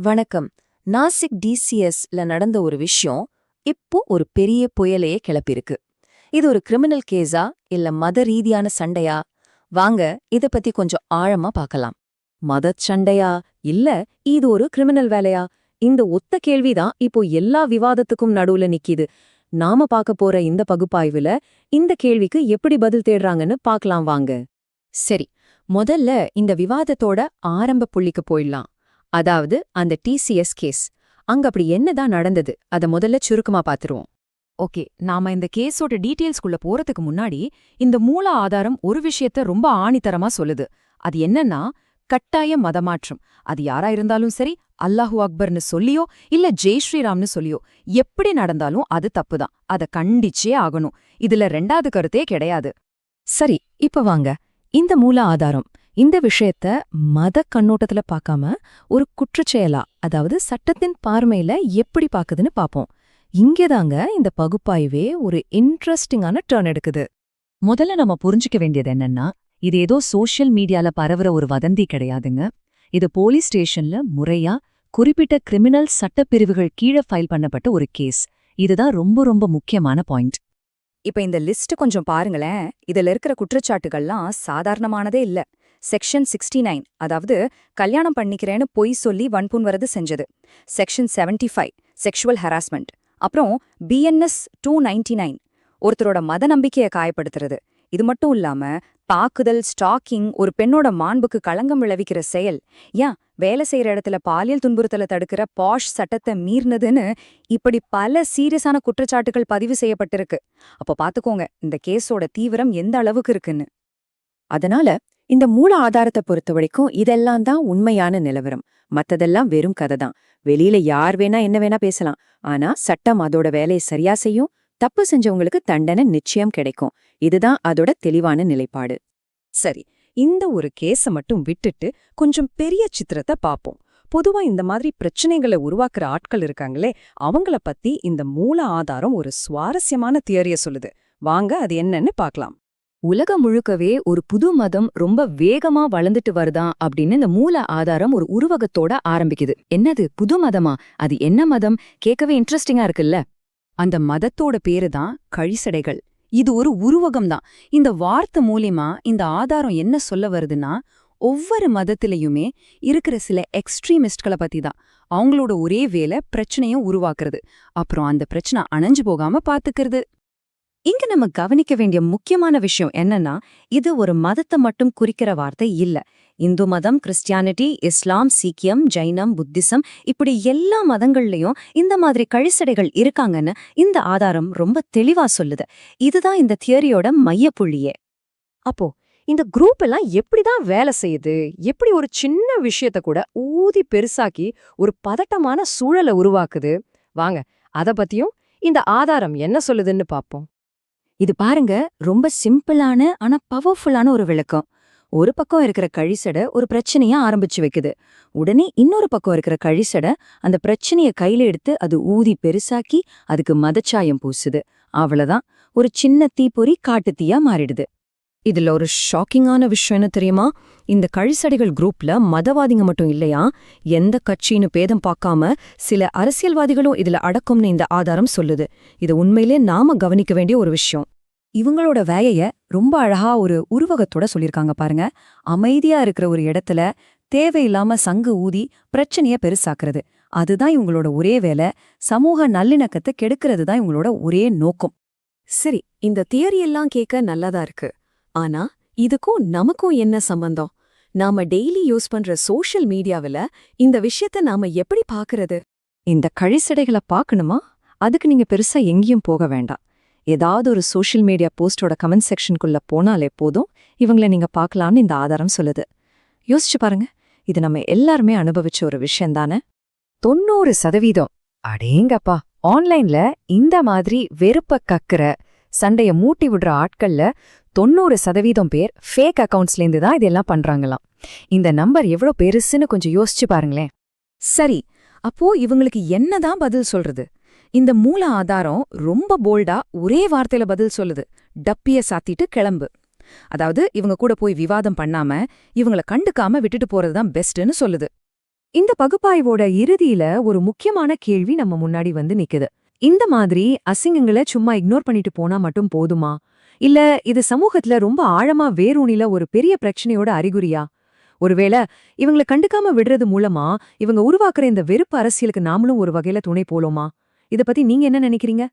வணக்கம். நாசிக் டிசிஎஸ்ல நடந்த ஒரு விஷயம் இப்போ ஒரு பெரிய புயலையே கிளப்பிருக்கு. இது ஒரு கிரிமினல் கேஸா இல்ல மத ரீதியான சண்டையா? வாங்க இத பத்தி கொஞ்சம் ஆழமா பார்க்கலாம். மதச் சண்டையா இல்ல இது ஒரு கிரிமினல் வேலையா? இந்த ஒத்த கேள்விதான் இப்போ எல்லா விவாதத்துக்கும் நடுவுல நிக்கிது. நாம பார்க்க போற இந்த பகுப்பாய்வுல இந்த கேள்விக்கு எப்படி பதில் தேடுறாங்கன்னு பார்க்கலாம் வாங்க. சரி, முதல்ல இந்த விவாதத்தோட ஆரம்ப புள்ளிக்கு போயிடலாம். அதாவது அந்த டிசிஎஸ் கேஸ். அங்க அப்படி என்னதான் நடந்தது அத முதல்ல சுருக்கமா பாத்துருவோம். ஓகே, நாம இந்த கேஸோட டீட்டெயில்ஸ்குள்ள போறதுக்கு முன்னாடி இந்த மூல ஆதாரம் ஒரு விஷயத்த ரொம்ப ஆணித்தரமா சொல்லுது. அது என்னன்னா, கட்டாய மதமாற்றம். அது யாரா இருந்தாலும் சரி, அல்லாஹு அக்பர்னு சொல்லியோ இல்ல ஜெய் ஸ்ரீராம்னு சொல்லியோ எப்படி நடந்தாலும் அது தப்புதான். அத கண்டிச்சே ஆகணும். இதுல ரெண்டாவது கருத்தே கிடையாது. சரி, இப்ப வாங்க இந்த மூல ஆதாரம் இந்த விஷயத்த மத கண்ணோட்டத்துல பார்க்காம ஒரு குற்றச்செயலா, அதாவது சட்டத்தின் பார்வையில எப்படி பாக்குதுன்னு பாப்போம். இங்கேதாங்க இந்த பகுப்பாய்வே ஒரு இன்ட்ரெஸ்டிங்கான டர்ன் எடுக்குது. முதல்ல நம்ம புரிஞ்சுக்க வேண்டியது என்னன்னா, இது ஏதோ சோஷியல் மீடியால பரவுற ஒரு வதந்தி கிடையாதுங்க. இது போலீஸ் ஸ்டேஷன்ல முறையா குறிப்பிட்ட கிரிமினல் சட்டப்பிரிவுகள் கீழே ஃபைல் பண்ணப்பட்ட ஒரு கேஸ். இதுதான் ரொம்ப ரொம்ப முக்கியமான பாயிண்ட். இப்ப இந்த லிஸ்ட் கொஞ்சம் பாருங்களேன். இதுல இருக்கிற குற்றச்சாட்டுகள்லாம் சாதாரணமானதே இல்ல. செக்ஷன் 69, அதாவது கல்யாணம் பண்ணிக்கிறேன்னு பொய் சொல்லி வன்புணர்வு செஞ்சது. Section 75, sexual harassment. அப்புறம் பிஎன்எஸ் 299, ஒருத்தரோட மத நம்பிக்கையை காயப்படுத்துறது. இது மட்டும் இல்லாம தாக்குதல், ஸ்டாக்கிங், ஒரு பெண்ணோட மாண்புக்கு களங்கம் விளைவிக்கிற செயல், ஏன் வேலை செய்யற இடத்துல பாலியல் துன்புறுத்தலை தடுக்கிற பாஷ் சட்டத்தை மீறினதுன்னு இப்படி பல சீரியஸான குற்றச்சாட்டுகள் பதிவு செய்யப்பட்டிருக்கு. அப்போ பாத்துக்கோங்க இந்த கேஸோட தீவிரம் எந்த அளவுக்கு இருக்குன்னு. அதனால இந்த மூல ஆதாரத்தை பொறுத்த வரைக்கும் இதெல்லாம் தான் உண்மையான நிலவரம். மத்ததெல்லாம் வெறும் கதை தான். வெளியில யார் வேணா என்ன வேணா பேசலாம். ஆனா சட்டம் அதோட வேலையை சரியா செய்யும். தப்பு செஞ்சவங்களுக்கு தண்டனை நிச்சயம் கிடைக்கும். இதுதான் அதோட தெளிவான நிலைப்பாடு. சரி, இந்த ஒரு கேஸ மட்டும் விட்டுட்டு கொஞ்சம் பெரிய சித்திரத்தை பாப்போம். பொதுவா இந்த மாதிரி பிரச்சனைகளை உருவாக்குற ஆட்கள் இருக்காங்களே, அவங்கள பத்தி இந்த மூல ஆதாரம் ஒரு சுவாரஸ்யமான தியரிய சொல்லுது. வாங்க அது என்னன்னு பார்க்கலாம். உலகம் முழுக்கவே ஒரு புது மதம் ரொம்ப வேகமா வளர்ந்துட்டு வருதான் அப்படின்னு இந்த மூல ஆதாரம் ஒரு உருவகத்தோட ஆரம்பிக்குது. என்னது புது மதமா? அது என்ன மதம்? கேட்கவே இன்ட்ரெஸ்டிங்கா இருக்குல்ல. அந்த மதத்தோட பேரு தான் கழிசடைகள். இது ஒரு உருவகம்தான். இந்த வார்த்தை மூலியமா இந்த ஆதாரம் என்ன சொல்ல வருதுன்னா, ஒவ்வொரு மதத்திலையுமே இருக்கிற சில எக்ஸ்ட்ரீமிஸ்ட்களை பத்தி தான். அவங்களோட ஒரே வேலை பிரச்சனையும் உருவாக்குறது, அப்புறம் அந்த பிரச்சனை அணைஞ்சு போகாம பாத்துக்கிறது. இங்க நம்ம கவனிக்க வேண்டிய முக்கியமான விஷயம் என்னன்னா, இது ஒரு மதத்தை மட்டும் குறிக்கிற வார்த்தை இல்ல. இந்து மதம், கிறிஸ்டியானிட்டி, இஸ்லாம், சீக்கியம், ஜைனம், புத்திசம், இப்படி எல்லா மதங்கள்லயும் இந்த மாதிரி கழிசடைகள் இருக்காங்கன்னு இந்த ஆதாரம் ரொம்ப தெளிவா சொல்லுது. இதுதான் இந்த தியரியோட மையப்புள்ளியே. அப்போ இந்த குரூப் எல்லாம் எப்படிதான் வேலை செய்யுது? எப்படி ஒரு சின்ன விஷயத்த கூட ஊதி பெருசாக்கி ஒரு பதட்டமான சூழலை உருவாக்குது? வாங்க அத பத்தியும் இந்த ஆதாரம் என்ன சொல்லுதுன்னு பாப்போம். இது பாருங்க, ரொம்ப சிம்பிளான ஆனா பவர்ஃபுல்லான ஒரு விளக்கம். ஒரு பக்கம் இருக்கிற கழிசடை ஒரு பிரச்சனைய ஆரம்பிச்சு வைக்குது. உடனே இன்னொரு பக்கம் இருக்கிற கழிசடை அந்த பிரச்சனைய கையில எடுத்து அது ஊதி பெருசாக்கி அதுக்கு மதச்சாயம் பூசுது. அவ்வளவுதான், ஒரு சின்ன தீப்பொறி காட்டு தீயா மாறிடுது. இதுல ஒரு ஷாக்கிங்கான விஷயம் என்ன தெரியுமா? இந்த கழிசடைகள் குரூப்ல மதவாதிங்க மட்டும் இல்லையா, எந்த கட்சின்னு பேதம் பார்க்காம சில அரசியல்வாதிகளும் இதுல அடக்கம்னு இந்த ஆதாரம் சொல்லுது. இது உண்மையிலே நாம கவனிக்க வேண்டிய ஒரு விஷயம். இவங்களோட வேலைய ரொம்ப அழகா ஒரு உருவகத்தோட சொல்லிருக்காங்க பாருங்க. அமைதியா இருக்கிற ஒரு இடத்துல தேவையில்லாம சங்கு ஊதி பிரச்சனைய பெருசாக்குறது, அதுதான் இவங்களோட ஒரே வேலை. சமூக நல்லிணக்கத்தை கெடுக்கிறது தான் இவங்களோட ஒரே நோக்கம். சரி, இந்த தியரியெல்லாம் கேட்க நல்லதா இருக்கு. ஆனா இதுக்கும் நமக்கும் என்ன சம்பந்தம்? நாம டெய்லி யூஸ் பண்ற சோஷியல் மீடியாவில இந்த விஷயத்த நாம எப்படி பாக்குறது? இந்த கழிசடைகளை பார்க்கணுமா? அதுக்கு நீங்க பெருசா எங்கேயும் போக வேண்டாம். ஏதாவது ஒரு சோஷியல் மீடியா போஸ்டோட கமெண்ட் செக்ஷனுக்குள்ள போனாலே போதும், இவங்கள நீங்க பார்க்கலாம்னு இந்த ஆதாரம் சொல்லுது. யோசிச்சு பாருங்க, இது நம்ம எல்லாருமே அனுபவிச்ச ஒரு விஷயம்தானே. 90%, அடேங்கப்பா, ஆன்லைன்ல இந்த மாதிரி வெறுப்ப கக்குற சண்டைய மூட்டி விடுற ஆட்கள்ல 90% பேர் ஃபேக் அக்கவுண்ட்ஸ்லேருந்து தான் இதெல்லாம் பண்றாங்களாம். இந்த நம்பர் எவ்வளோ பெருசுன்னு கொஞ்சம் யோசிச்சு பாருங்களேன். சரி, அப்போ இவங்களுக்கு என்னதான் பதில் சொல்றது? இந்த மூல ஆதாரம் ரொம்ப போல்டா ஒரே வார்த்தையில பதில் சொல்லுது: டப்பிய சாத்திட்டு கிளம்பு. அதாவது இவங்க கூட போய் விவாதம் பண்ணாம இவங்கள கண்டுக்காம விட்டுட்டு போறதுதான் பெஸ்ட்னு சொல்லுது. இந்த பகுப்பாய்வோட இறுதியில ஒரு முக்கியமான கேள்வி நம்ம முன்னாடி வந்து நிக்குது. இந்த மாதிரி அசிங்கங்களை சும்மா இக்னோர் பண்ணிட்டு போனா மட்டும் போதுமா? இல்ல இது சமூகத்துல ரொம்ப ஆழமா வேரூனில ஒரு பெரிய பிரச்சனையோட அறிகுறியா? ஒருவேளை இவங்கள கண்டுக்காம விடுறது மூலமா இவங்க உருவாக்குற இந்த வெறுப்பு அரசியலுக்கு நாமளும் ஒரு வகையில துணை போலோமா? இத பத்தி நீங்க என்ன நினைக்கிறீங்க?